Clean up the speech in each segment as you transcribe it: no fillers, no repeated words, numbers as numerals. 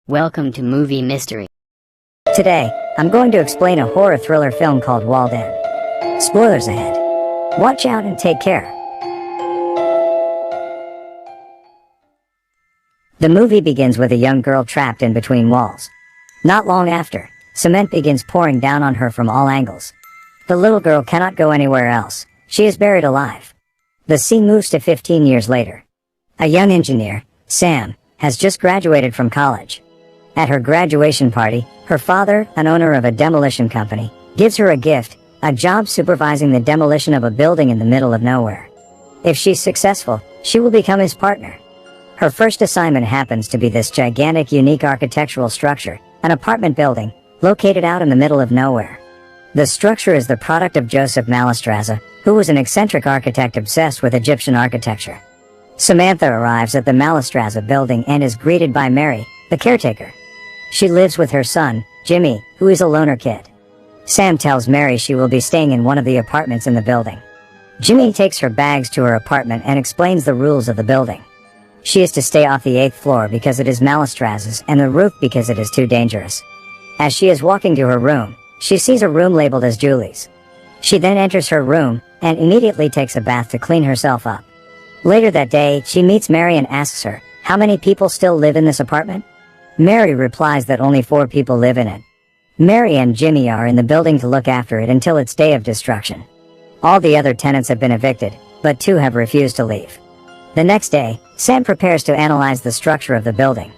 Welcome to Movie Mystery. Today, I'm going to explain a horror thriller film called Walled In. Spoilers ahead. Watch out and take care. The movie begins with a young girl trapped in between walls. Not long after, cement begins pouring down on her from all angles. The little girl cannot go anywhere else. She is buried alive. The scene moves to 15 years later. A young engineer, Sam, has just graduated from college. At her graduation party, her father, an owner of a demolition company, gives her a gift, a job supervising the demolition of a building in the middle of nowhere. If she's successful, she will become his partner. Her first assignment happens to be this gigantic, unique architectural structure, an apartment building, located out in the middle of nowhere. The structure is the product of Joseph Mallestraza, who was an eccentric architect obsessed with Egyptian architecture. Samantha arrives at the Mallestraza building and is greeted by Mary, the caretaker. She lives with her son, Jimmy, who is a loner kid. Sam tells Mary she will be staying in one of the apartments in the building. Jimmy takes her bags to her apartment and explains the rules of the building. She is to stay off the 8th floor because it is Mallestraza's, and the roof because it is too dangerous. As she is walking to her room, she sees a room labeled as Julie's. She then enters her room and immediately takes a bath to clean herself up. Later that day, she meets Mary and asks her, how many people still live in this apartment? Mary replies that only 4 people live in it. Mary and Jimmy are in the building to look after it until its day of destruction. All the other tenants have been evicted, but 2 have refused to leave. The next day, Sam prepares to analyze the structure of the building.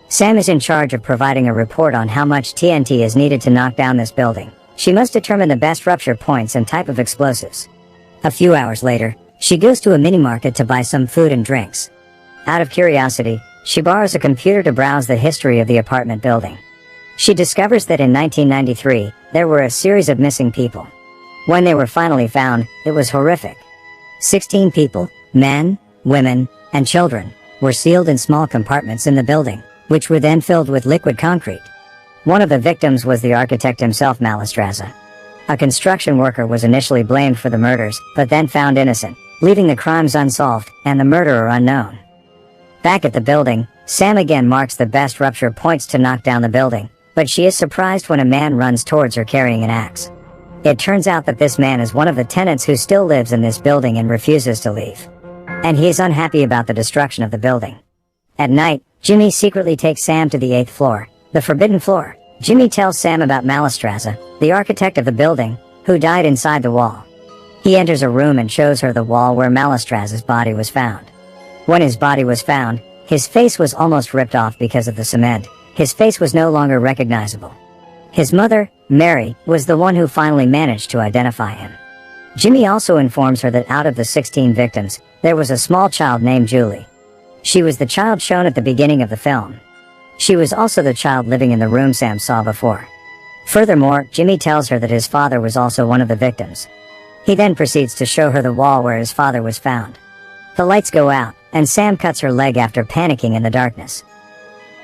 Sam is in charge of providing a report on how much TNT is needed to knock down this building. She must determine the best rupture points and type of explosives. A few hours later, she goes to a mini-market to buy some food and drinks. Out of curiosity, she borrows a computer to browse the history of the apartment building. She discovers that in 1993, there were a series of missing people. When they were finally found, it was horrific. 16 people, men, women, and children, were sealed in small compartments in the building, which were then filled with liquid concrete. One of the victims was the architect himself, Mallestraza. A construction worker was initially blamed for the murders, but then found innocent, leaving the crimes unsolved and the murderer unknown. Back at the building, Sam again marks the best rupture points to knock down the building, but she is surprised when a man runs towards her carrying an axe. It turns out that this man is one of the tenants who still lives in this building and refuses to leave. And he is unhappy about the destruction of the building. At night, Jimmy secretly takes Sam to the 8th floor, the forbidden floor. Jimmy tells Sam about Mallestraza, the architect of the building, who died inside the wall. He enters a room and shows her the wall where Mallestraza's body was found. When his body was found, his face was almost ripped off because of the cement. His face was no longer recognizable. His mother, Mary, was the one who finally managed to identify him. Jimmy also informs her that out of the 16 victims, there was a small child named Julie. She was the child shown at the beginning of the film. She was also the child living in the room Sam saw before. Furthermore, Jimmy tells her that his father was also one of the victims. He then proceeds to show her the wall where his father was found. The lights go out, and Sam cuts her leg after panicking in the darkness.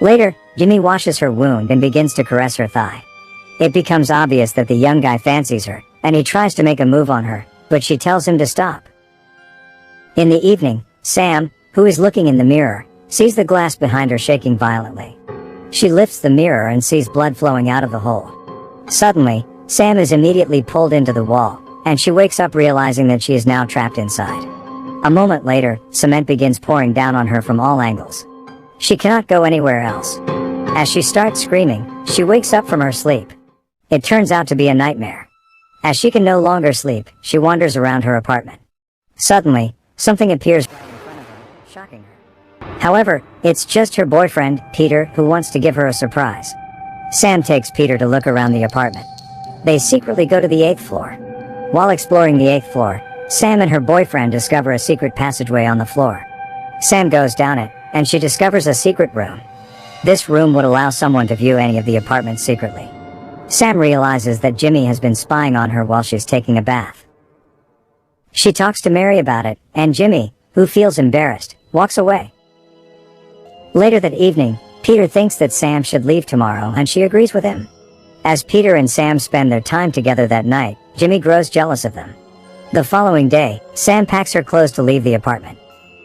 Later, Jimmy washes her wound and begins to caress her thigh. It becomes obvious that the young guy fancies her, and he tries to make a move on her, but she tells him to stop. In the evening, Sam, who is looking in the mirror, sees the glass behind her shaking violently. She lifts the mirror and sees blood flowing out of the hole. Suddenly, Sam is immediately pulled into the wall, and she wakes up realizing that she is now trapped inside. A moment later, cement begins pouring down on her from all angles. She cannot go anywhere else. As she starts screaming, she wakes up from her sleep. It turns out to be a nightmare. As she can no longer sleep, she wanders around her apartment. Suddenly, something appears right in front of her, shocking her. However, it's just her boyfriend, Peter, who wants to give her a surprise. Sam takes Peter to look around the apartment. They secretly go to the 8th floor. While exploring the 8th floor, Sam and her boyfriend discover a secret passageway on the floor. Sam goes down it, and she discovers a secret room. This room would allow someone to view any of the apartments secretly. Sam realizes that Jimmy has been spying on her while she's taking a bath. She talks to Mary about it, and Jimmy, who feels embarrassed, walks away. Later that evening, Peter thinks that Sam should leave tomorrow, and she agrees with him. As Peter and Sam spend their time together that night, Jimmy grows jealous of them. The following day, Sam packs her clothes to leave the apartment.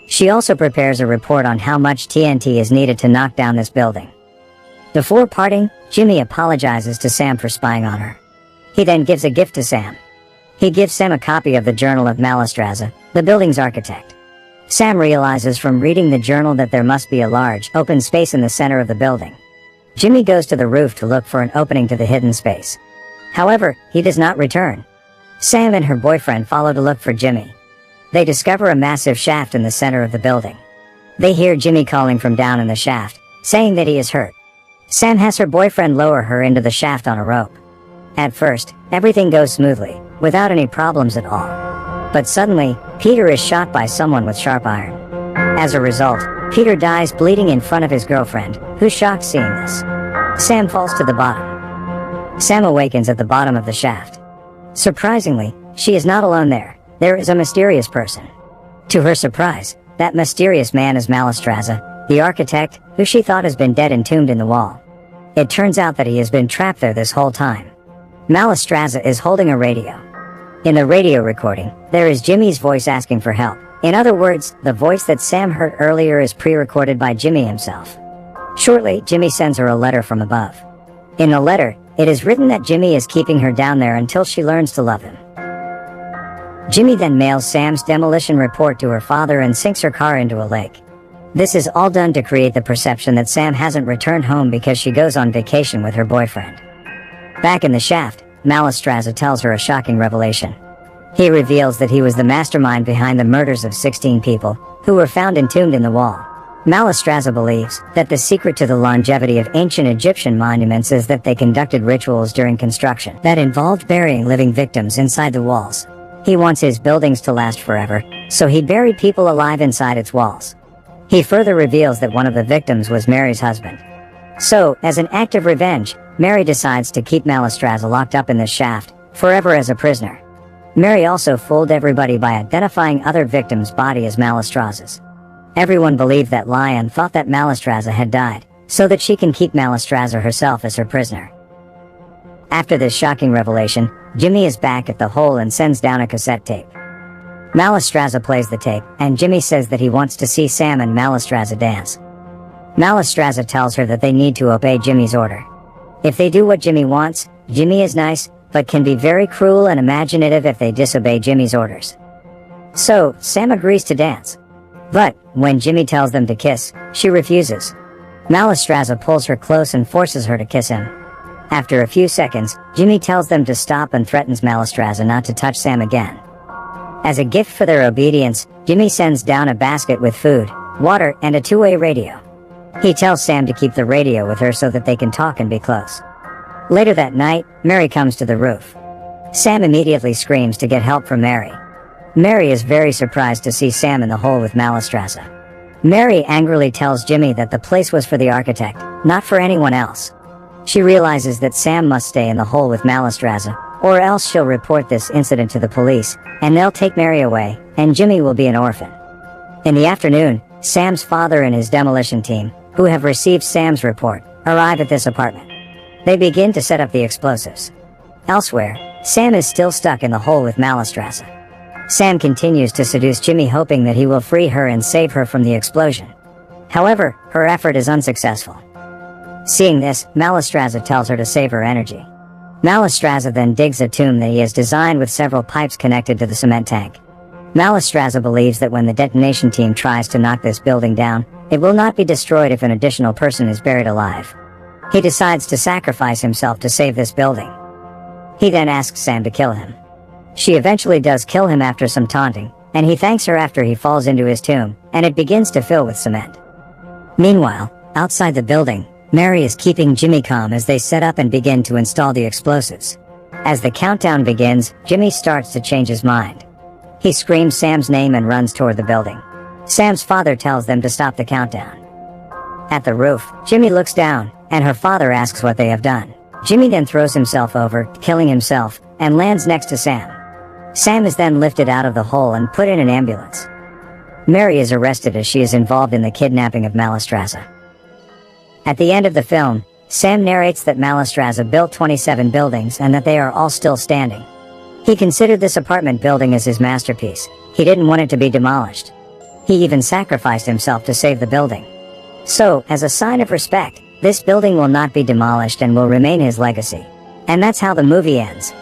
She also prepares a report on how much TNT is needed to knock down this building. Before parting, Jimmy apologizes to Sam for spying on her. He then gives a gift to Sam. He gives Sam a copy of the Journal of Malastraza, the building's architect. Sam realizes from reading the journal that there must be a large, open space in the center of the building. Jimmy goes to the roof to look for an opening to the hidden space. However, he does not return. Sam and her boyfriend follow to look for Jimmy. They discover a massive shaft in the center of the building. They hear Jimmy calling from down in the shaft, saying that he is hurt. Sam has her boyfriend lower her into the shaft on a rope. At first, everything goes smoothly, without any problems at all. But suddenly, Peter is shot by someone with sharp iron. As a result, Peter dies bleeding in front of his girlfriend, who's shocked seeing this. Sam falls to the bottom. Sam awakens at the bottom of the shaft. Surprisingly, she is not alone there. There is a mysterious person. To her surprise, that mysterious man is Malastraza, the architect, who she thought has been dead entombed in the wall. It turns out that he has been trapped there this whole time. Malastraza is holding a radio. In the radio recording, there is Jimmy's voice asking for help. In other words, the voice that Sam heard earlier is pre-recorded by Jimmy himself. Shortly, Jimmy sends her a letter from above. In the letter, it is written that Jimmy is keeping her down there until she learns to love him. Jimmy then mails Sam's demolition report to her father and sinks her car into a lake. This is all done to create the perception that Sam hasn't returned home because she goes on vacation with her boyfriend. Back in the shaft, Malastraza tells her a shocking revelation. He reveals that he was the mastermind behind the murders of 16 people, who were found entombed in the wall. Malastraza believes that the secret to the longevity of ancient Egyptian monuments is that they conducted rituals during construction that involved burying living victims inside the walls. He wants his buildings to last forever, so he buried people alive inside its walls. He further reveals that one of the victims was Mary's husband. So, as an act of revenge, Mary decides to keep Malastraza locked up in the shaft, forever as a prisoner. Mary also fooled everybody by identifying other victims' body as Malastraza's. Everyone believed that lie and thought that Malastraza had died, so that she can keep Malastraza herself as her prisoner. After this shocking revelation, Jimmy is back at the hole and sends down a cassette tape. Malastraza plays the tape, and Jimmy says that he wants to see Sam and Malastraza dance. Malastraza tells her that they need to obey Jimmy's order. If they do what Jimmy wants, Jimmy is nice, but can be very cruel and imaginative if they disobey Jimmy's orders. So, Sam agrees to dance. But, when Jimmy tells them to kiss, she refuses. Malastraza pulls her close and forces her to kiss him. After a few seconds, Jimmy tells them to stop and threatens Malastraza not to touch Sam again. As a gift for their obedience, Jimmy sends down a basket with food, water, and a two-way radio. He tells Sam to keep the radio with her so that they can talk and be close. Later that night, Mary comes to the roof. Sam immediately screams to get help from Mary. Mary is very surprised to see Sam in the hole with Malastraza. Mary angrily tells Jimmy that the place was for the architect, not for anyone else. She realizes that Sam must stay in the hole with Malastraza, or else she'll report this incident to the police, and they'll take Mary away, and Jimmy will be an orphan. In the afternoon, Sam's father and his demolition team, who have received Sam's report, arrive at this apartment. They begin to set up the explosives. Elsewhere, Sam is still stuck in the hole with Malastraza. Sam continues to seduce Jimmy, hoping that he will free her and save her from the explosion. However, her effort is unsuccessful. Seeing this, Malastraza tells her to save her energy. Malastraza then digs a tomb that he has designed with several pipes connected to the cement tank. Malastraza believes that when the detonation team tries to knock this building down, it will not be destroyed if an additional person is buried alive. He decides to sacrifice himself to save this building. He then asks Sam to kill him. She eventually does kill him after some taunting, and he thanks her after he falls into his tomb, and it begins to fill with cement. Meanwhile, outside the building, Mary is keeping Jimmy calm as they set up and begin to install the explosives. As the countdown begins, Jimmy starts to change his mind. He screams Sam's name and runs toward the building. Sam's father tells them to stop the countdown. At the roof, Jimmy looks down, and her father asks what they have done. Jimmy then throws himself over, killing himself, and lands next to Sam. Sam is then lifted out of the hole and put in an ambulance. Mary is arrested as she is involved in the kidnapping of Malastraza. At the end of the film, Sam narrates that Malastraza built 27 buildings and that they are all still standing. He considered this apartment building as his masterpiece. He didn't want it to be demolished. He even sacrificed himself to save the building. So, as a sign of respect, This building will not be demolished and will remain his legacy. And that's how the movie ends.